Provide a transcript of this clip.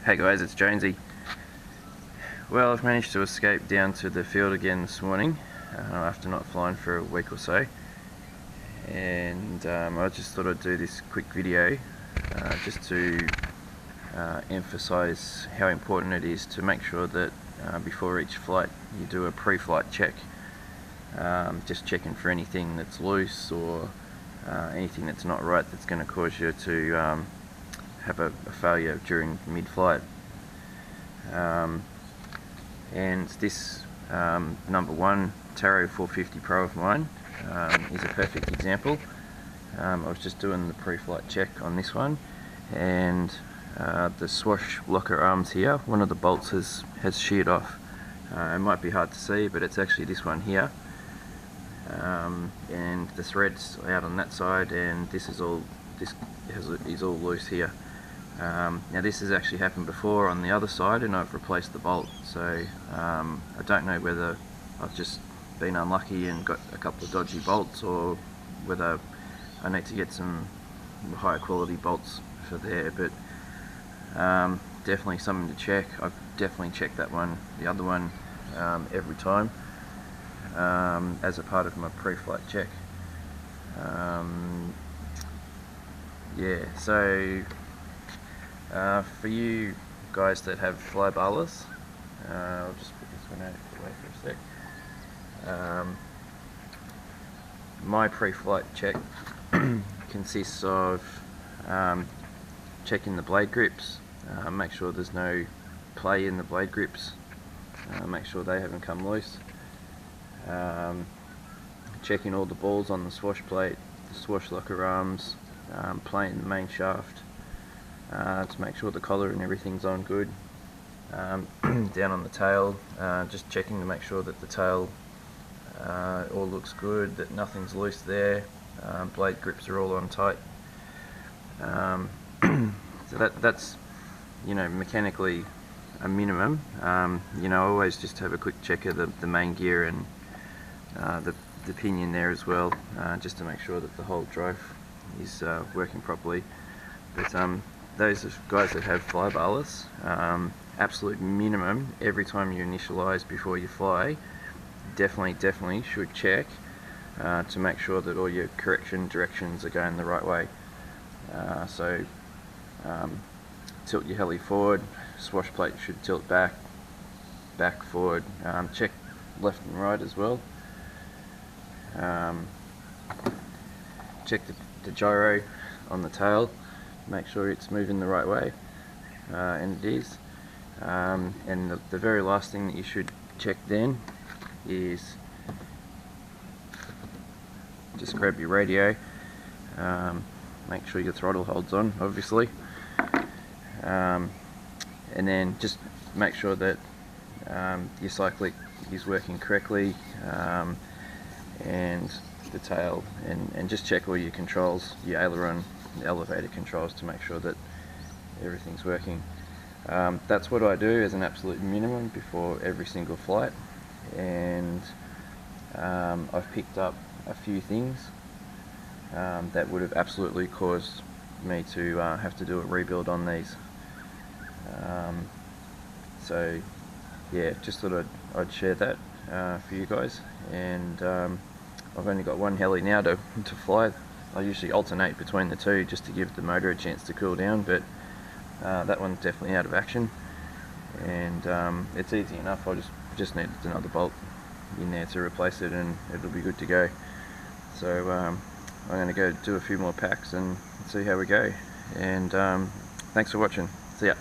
Hey guys, it's Jonesy. Well, I've managed to escape down to the field again this morning after not flying for a week or so, and I just thought I'd do this quick video just to emphasize how important it is to make sure that before each flight you do a pre-flight check, just checking for anything that's loose or anything that's not right that's going to cause you to have a failure during mid-flight. And this number one Taro 450 Pro of mine is a perfect example. I was just doing the pre-flight check on this one, and the swash locker arms here, one of the bolts has sheared off. It might be hard to see, but it's actually this one here, and the thread's out on that side, and this is all loose here. Now this has actually happened before on the other side, and I've replaced the bolt, so I don't know whether I've just been unlucky and got a couple of dodgy bolts, or whether I need to get some higher quality bolts for there, but definitely something to check. I've definitely checked that one, the other one, every time as a part of my pre-flight check. Yeah, so for you guys that have flybarless, I'll just put this one out of the way for a sec. My pre-flight check consists of checking the blade grips, make sure there's no play in the blade grips, make sure they haven't come loose, checking all the balls on the swash plate, the swash locker arms, playing the main shaft, to make sure the collar and everything's on good. Down on the tail, just checking to make sure that the tail all looks good, that nothing's loose there, blade grips are all on tight. So that's, you know, mechanically a minimum. You know, I always just have a quick check of the main gear and the pinion there as well, just to make sure that the whole drive is working properly. But those guys that have flybarless, absolute minimum every time you initialize before you fly, definitely should check to make sure that all your correction directions are going the right way. So tilt your heli forward, swash plate should tilt back forward, check left and right as well, check the gyro on the tail, make sure it's moving the right way, and it is. And the very last thing that you should check then is just grab your radio, make sure your throttle holds on, obviously, and then just make sure that your cyclic is working correctly, and the tail, and just check all your controls, your aileron, the elevator controls, to make sure that everything's working. That's what I do as an absolute minimum before every single flight, and I've picked up a few things that would have absolutely caused me to have to do a rebuild on these. So yeah, just thought I'd share that for you guys. And I've only got one heli now to fly. I usually alternate between the two just to give the motor a chance to cool down, but that one's definitely out of action, and it's easy enough. I just need another bolt in there to replace it, and it'll be good to go. So I'm going to go do a few more packs and see how we go, and thanks for watching. See ya.